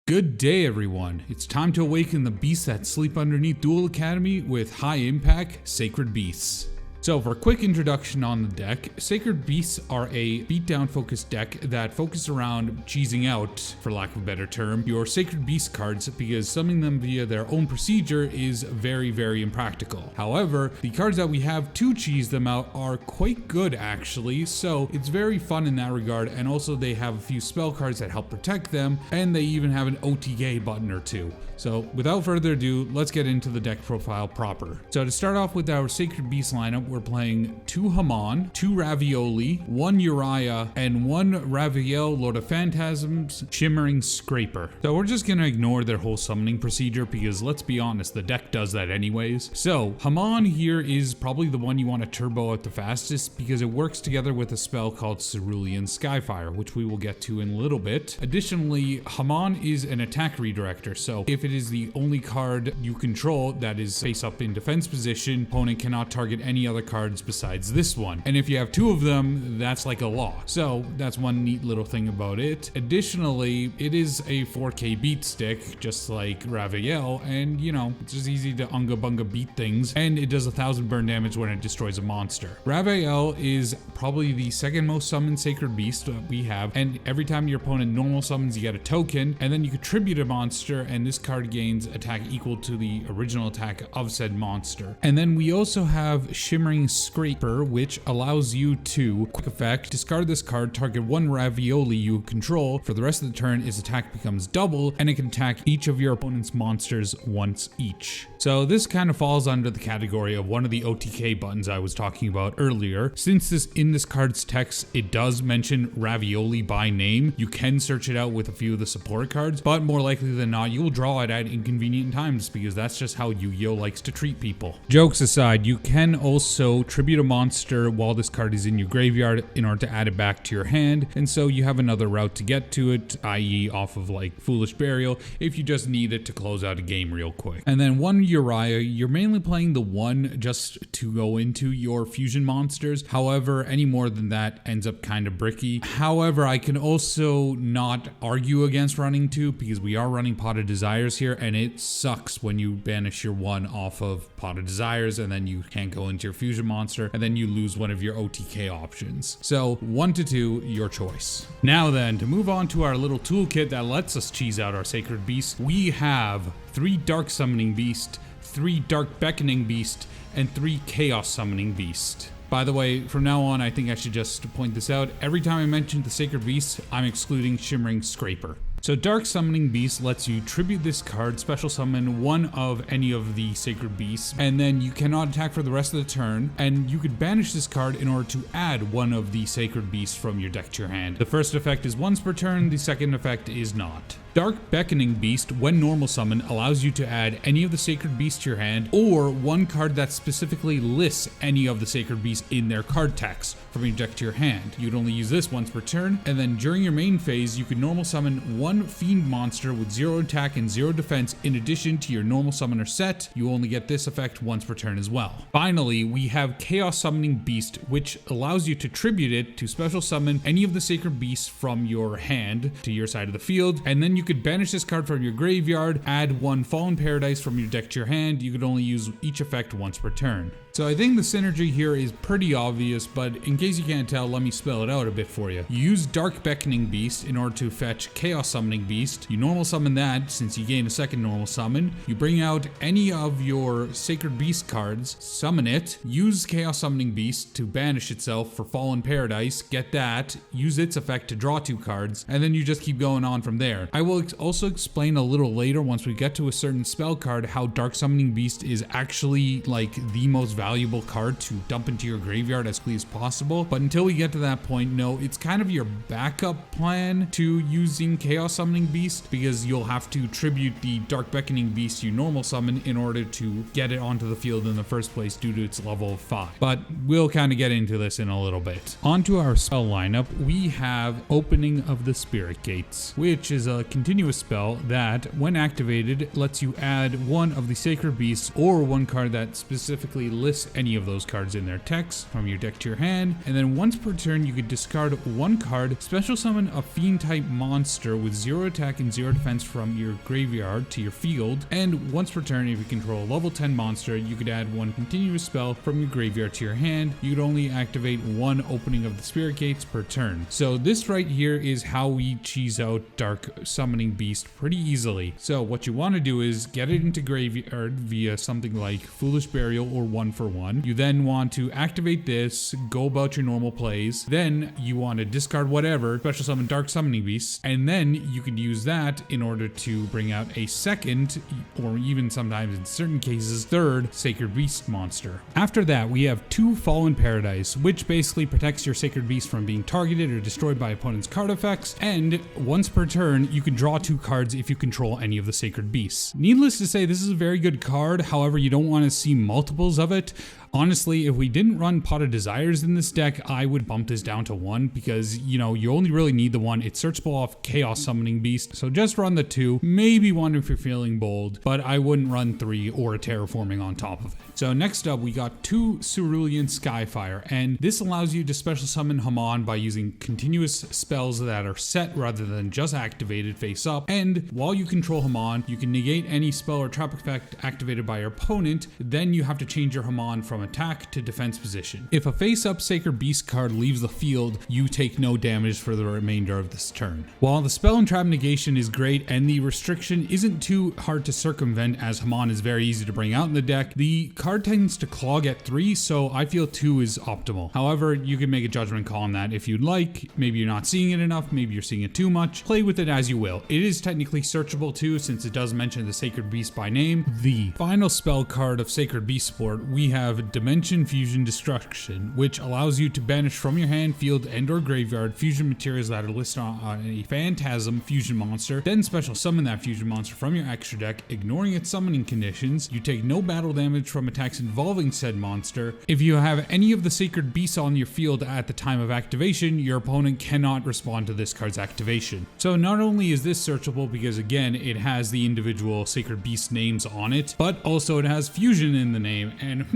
Good day, everyone. It's time to awaken the beasts that sleep underneath Duel Academy with high impact Sacred Beasts. So for a quick introduction on the deck, Sacred Beasts are a beatdown focused deck that focus around cheesing out, for lack of a better term, your Sacred Beast cards because summoning them via their own procedure is very impractical. However, the cards that we have to cheese them out are quite good actually, so it's very fun in that regard, and also they have a few spell cards that help protect them, and they even have an OTK button or two. So without further ado, let's get into the deck profile proper. So to start off with our Sacred Beast lineup, we're playing 2 Haman, 2 Ravioli, 1 Uriah, and 1 Raviel, Lord of Phantasms, Shimmering Scraper. So we're just gonna ignore their whole summoning procedure because let's be honest, the deck does that anyways. So Haman here is probably the one you want to turbo out the fastest because it works together with a spell called Cerulean Skyfire, which we will get to in a little bit. Additionally, Haman is an attack redirector, so if it is the only card you control that is face up in defense position, opponent cannot target any other cards besides this one. And if you have 2 of them, that's like a law. So that's one neat little thing about it. Additionally, it is a 4K beat stick, just like Raviel, and you know, it's just easy to unga bunga beat things, and it does 1000 burn damage when it destroys a monster. Raviel is probably the second most summoned Sacred Beast that we have, and every time your opponent normal summons, you get a token, and then you contribute a monster, and this card gains attack equal to the original attack of said monster. And then we also have Shimmering Scraper, which allows you to, quick effect, discard this card, target 1 Ravioli you control. For the rest of the turn, its attack becomes double, and it can attack each of your opponent's monsters once each. So this kind of falls under the category of one of the OTK buttons I was talking about earlier. Since in this card's text, it does mention Ravioli by name, you can search it out with a few of the support cards, but more likely than not, you will draw it at inconvenient times because that's just how Yu-Gi-Oh likes to treat people. Jokes aside, you can also tribute a monster while this card is in your graveyard in order to add it back to your hand, and so you have another route to get to it, i.e. off of like Foolish Burial, if you just need it to close out a game real quick. And then 1 Uriah, you're mainly playing the 1 just to go into your fusion monsters. However, any more than that ends up kind of bricky. However, I can also not argue against running 2 because we are running Pot of Desires here, and it sucks when you banish your 1 off of Pot of Desires and then you can't go into your fusion monster and then you lose one of your OTK options. So 1 to 2, your choice. Now then, to move on to our little toolkit that lets us cheese out our Sacred Beasts, we have 3 Dark Summoning Beast, 3 Dark Beckoning Beast, and 3 Chaos Summoning Beast. By the way, from now on, I think I should just point this out. Every time I mention the Sacred Beasts, I'm excluding Shimmering Scraper. So Dark Summoning Beast lets you tribute this card, special summon 1 of any of the Sacred Beasts, and then you cannot attack for the rest of the turn, and you could banish this card in order to add 1 of the Sacred Beasts from your deck to your hand. The first effect is once per turn, the second effect is not. Dark Beckoning Beast, when normal summon, allows you to add any of the Sacred Beasts to your hand, or 1 card that specifically lists any of the Sacred Beasts in their card text from your deck to your hand. You'd only use this once per turn, and then during your main phase, you can normal summon 1 Fiend monster with 0 attack and 0 defense in addition to your normal summoner set. You only get this effect once per turn as well. Finally, we have Chaos Summoning Beast, which allows you to tribute it to special summon any of the Sacred Beasts from your hand to your side of the field, and then you could banish this card from your graveyard, add 1 Fallen Paradise from your deck to your hand. You could only use each effect once per turn. So I think the synergy here is pretty obvious, but in case you can't tell, let me spell it out a bit for you. You use Dark Beckoning Beast in order to fetch Chaos Summoning Beast. You normal summon that since you gain a second normal summon. You bring out any of your Sacred Beast cards, summon it, use Chaos Summoning Beast to banish itself for Fallen Paradise, get that, use its effect to draw 2 cards, and then you just keep going on from there. I will also explain a little later once we get to a certain spell card how Dark Summoning Beast is actually like the most valuable card to dump into your graveyard as quickly as possible. But until we get to that point, no, it's kind of your backup plan to using Chaos Summoning Beast because you'll have to tribute the Dark Beckoning Beast you normal summon in order to get it onto the field in the first place due to its level of 5. But we'll kind of get into this in a little bit. Onto our spell lineup, we have Opening of the Spirit Gates, which is a continuous spell that, when activated, lets you add 1 of the Sacred Beasts or 1 card that specifically lists list any of those cards in their text from your deck to your hand, and then once per turn you could discard one card, special summon a fiend type monster with 0 attack and 0 defense from your graveyard to your field, and once per turn if you control a level 10 monster, you could add one continuous spell from your graveyard to your hand. You could only activate one opening of the spirit gates per turn. So this right here is how we cheese out Dark Summoning Beast pretty easily. So what you want to do is get it into graveyard via something like Foolish Burial or 1-for-1. You then want to activate this, go about your normal plays, then you want to discard whatever, special summon Dark Summoning Beast, and then you can use that in order to bring out a second, or even sometimes in certain cases, third Sacred Beast monster. After that, we have 2 Fallen Paradise, which basically protects your Sacred Beast from being targeted or destroyed by opponent's card effects, and once per turn, you can draw 2 cards if you control any of the Sacred Beasts. Needless to say, this is a very good card, however, you don't want to see multiples of it. Honestly, if we didn't run Pot of Desires in this deck, I would bump this down to 1 because, you know, you only really need the 1. It's searchable off Chaos Summoning Beast, so just run the 2, maybe 1 if you're feeling bold, but I wouldn't run 3 or a Terraforming on top of it. So next up, we got 2 Cerulean Skyfire, and this allows you to special summon Haman by using continuous spells that are set rather than just activated face up, and while you control Haman, you can negate any spell or trap effect activated by your opponent, then you have to change your Haman from attack to defense position. If a face-up Sacred Beast card leaves the field, you take no damage for the remainder of this turn. While the spell and trap negation is great and the restriction isn't too hard to circumvent as Haman is very easy to bring out in the deck, the card tends to clog at 3, so I feel 2 is optimal. However, you can make a judgment call on that if you'd like. Maybe you're not seeing it enough, maybe you're seeing it too much. Play with it as you will. It is technically searchable too, since it does mention the Sacred Beast by name. The final spell card of Sacred Beast support, we have Dimension Fusion Destruction, which allows you to banish from your hand, field, and or graveyard fusion materials that are listed on a Phantasm fusion monster, then special summon that fusion monster from your extra deck, ignoring its summoning conditions. You take no battle damage from attacks involving said monster. If you have any of the Sacred Beasts on your field at the time of activation, your opponent cannot respond to this card's activation. So not only is this searchable because again it has the individual Sacred Beast names on it, but also it has fusion in the name, and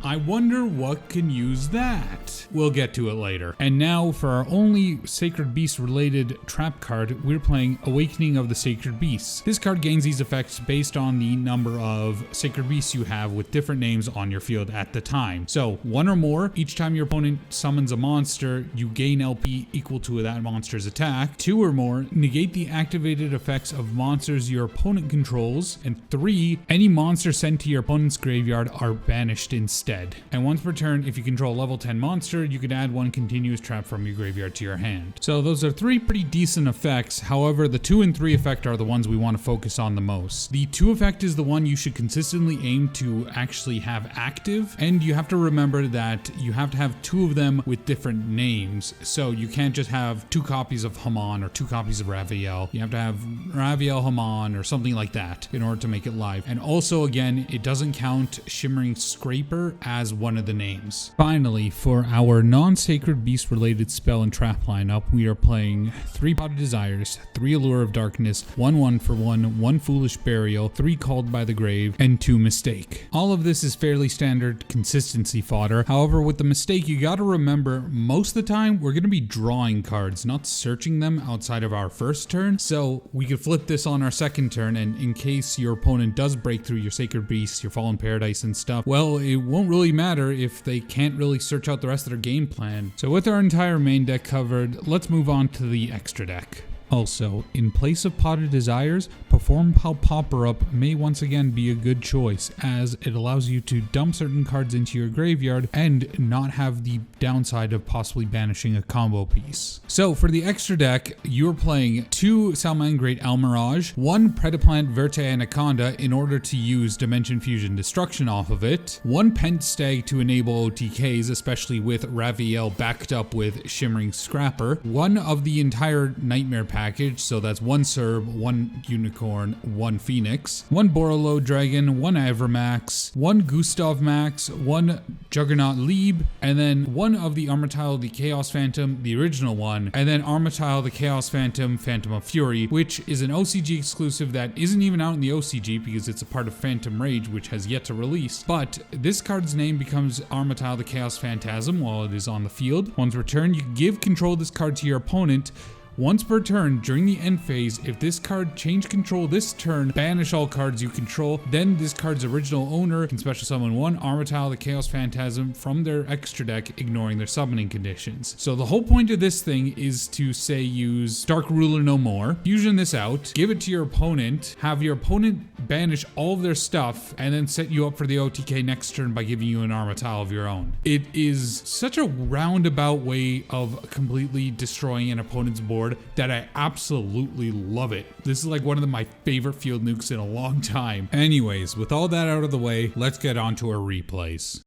I wonder what can use that. We'll get to it later. And now for our only Sacred Beast related trap card, we're playing Awakening of the Sacred Beasts. This card gains these effects based on the number of Sacred Beasts you have with different names on your field at the time. So 1 or more, each time your opponent summons a monster, you gain LP equal to that monster's attack. 2 or more, negate the activated effects of monsters your opponent controls. And 3, any monster sent to your opponent's graveyard are banished instead. And once per turn, if you control a level 10 monster, you could add 1 continuous trap from your graveyard to your hand. So those are 3 pretty decent effects. However, the 2 and 3 effect are the ones we want to focus on the most. The 2 effect is the one you should consistently aim to actually have active, and you have to remember that you have to have 2 of them with different names. So you can't just have 2 copies of Haman or 2 copies of Raviel. You have to have Raviel Haman or something like that in order to make it live. And also again, it doesn't count Shimmering Scraper as one of the names. Finally, for our non-Sacred Beast related spell and trap lineup, we are playing 3 Pot of Desires, 3 Allure of Darkness, 1 1-for-1, 1 Foolish Burial, 3 Called by the Grave, and 2 Mistake. All of this is fairly standard consistency fodder. However, with the Mistake, you gotta remember most of the time we're gonna be drawing cards, not searching them outside of our first turn. So we could flip this on our second turn, and in case your opponent does break through your Sacred Beast, your Fallen Paradise and stuff, well, it won't really matter if they can't really search out the rest of their game plan. So with our entire main deck covered, let's move on to the extra deck. Also, in place of Pot of Desires, Perform Pauper Up may once again be a good choice, as it allows you to dump certain cards into your graveyard and not have the downside of possibly banishing a combo piece. So for the extra deck, you're playing 2 Salmangrate Almirage, 1 Predaplant Verte Anaconda in order to use Dimension Fusion Destruction off of it, 1 Pent Stag to enable OTKs, especially with Raviel backed up with Shimmering Scrapper, 1 of the entire Nightmare Path package. So that's 1 Serb, 1 Unicorn, 1 Phoenix, 1 Borolo Dragon, 1 Avermax, 1 Gustav Max, 1 Juggernaut Lieb, and then 1 of the Armatile the Chaos Phantom, the original one, and then Armatile the Chaos Phantom, Phantom of Fury, which is an OCG exclusive that isn't even out in the OCG because it's a part of Phantom Rage, which has yet to release. But this card's name becomes Armatile the Chaos Phantasm while it is on the field. Once returned, you give control of this card to your opponent. Once per turn, during the end phase, if this card changed control this turn, banish all cards you control, then this card's original owner can special summon 1 Armatile the Chaos Phantasm from their extra deck, ignoring their summoning conditions. So the whole point of this thing is to say use Dark Ruler no more, fusion this out, give it to your opponent, have your opponent banish all of their stuff, and then set you up for the OTK next turn by giving you an Armatile of your own. It is such a roundabout way of completely destroying an opponent's board that I absolutely love it. This is like one of my favorite field nukes in a long time. Anyways, with all that out of the way, let's get on to our replays.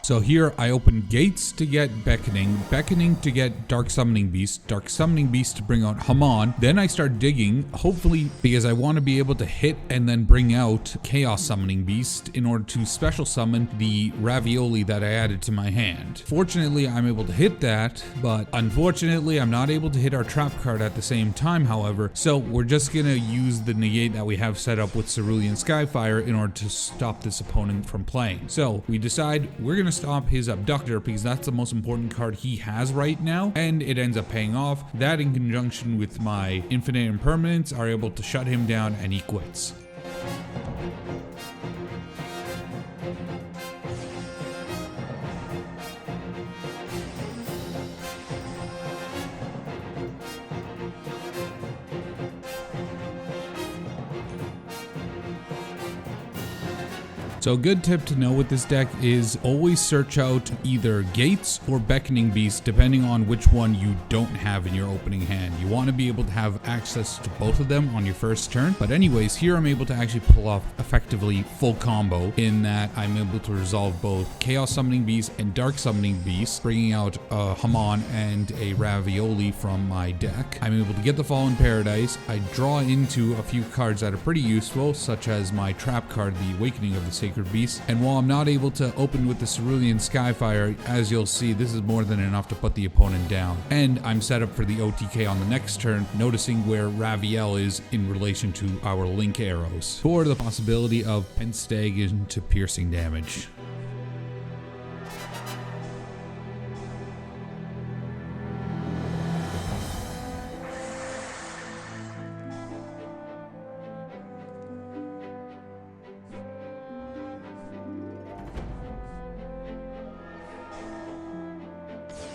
So here I open Gates to get Beckoning, Beckoning to get Dark Summoning Beast, Dark Summoning Beast to bring out Haman. Then I start digging, hopefully because I want to be able to hit and then bring out Chaos Summoning Beast in order to special summon the Ravioli that I added to my hand. Fortunately, I'm able to hit that, but unfortunately, I'm not able to hit our trap card at the same time, however. So we're just gonna use the negate that we have set up with Cerulean Skyfire in order to stop this opponent from playing. So we decide we're gonna stop his Abductor because that's the most important card he has right now, and it ends up paying off. That in conjunction with my Infinite Impermanence are able to shut him down and he quits. So a good tip to know with this deck is always search out either Gates or Beckoning Beast depending on which one you don't have in your opening hand. You want to be able to have access to both of them on your first turn. But anyways, here I'm able to actually pull off effectively full combo in that I'm able to resolve both Chaos Summoning Beast and Dark Summoning Beast, bringing out a Haman and a Ravioli from my deck. I'm able to get the Fallen Paradise. I draw into a few cards that are pretty useful, such as my trap card, the Awakening of the Sacred Beast. And while I'm not able to open with the Cerulean Skyfire, as you'll see, this is more than enough to put the opponent down. And I'm set up for the OTK on the next turn, noticing where Raviel is in relation to our link arrows, for the possibility of Pentstag into piercing damage.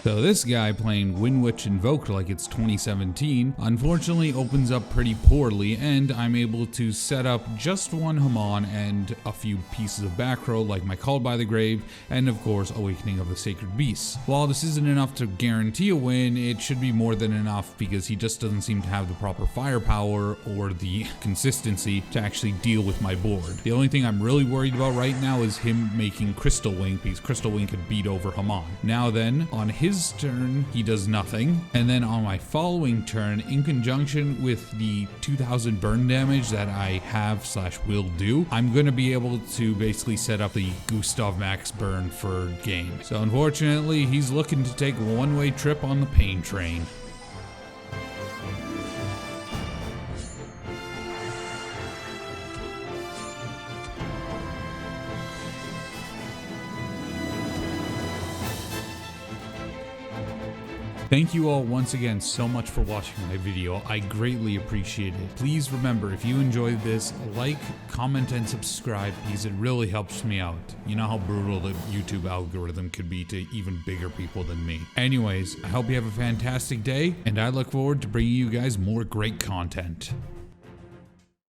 So this guy playing Windwitch Invoked like it's 2017 unfortunately opens up pretty poorly, and I'm able to set up just one Haman and a few pieces of back row like my Called by the Grave and of course Awakening of the Sacred Beast. While this isn't enough to guarantee a win, it should be more than enough because he just doesn't seem to have the proper firepower or the consistency to actually deal with my board. The only thing I'm really worried about right now is him making Crystal Wink, because Crystal Wink could beat over Haman. Now then, on his turn, he does nothing. And then on my following turn, in conjunction with the 2000 burn damage that I have / will do, I'm going to be able to basically set up the Gustav Max burn for game. So unfortunately, he's looking to take a one-way trip on the pain train. Thank you all once again so much for watching my video. I greatly appreciate it. Please remember, if you enjoyed this, like, comment, and subscribe because it really helps me out. You know how brutal the YouTube algorithm could be to even bigger people than me. Anyways, I hope you have a fantastic day, and I look forward to bringing you guys more great content.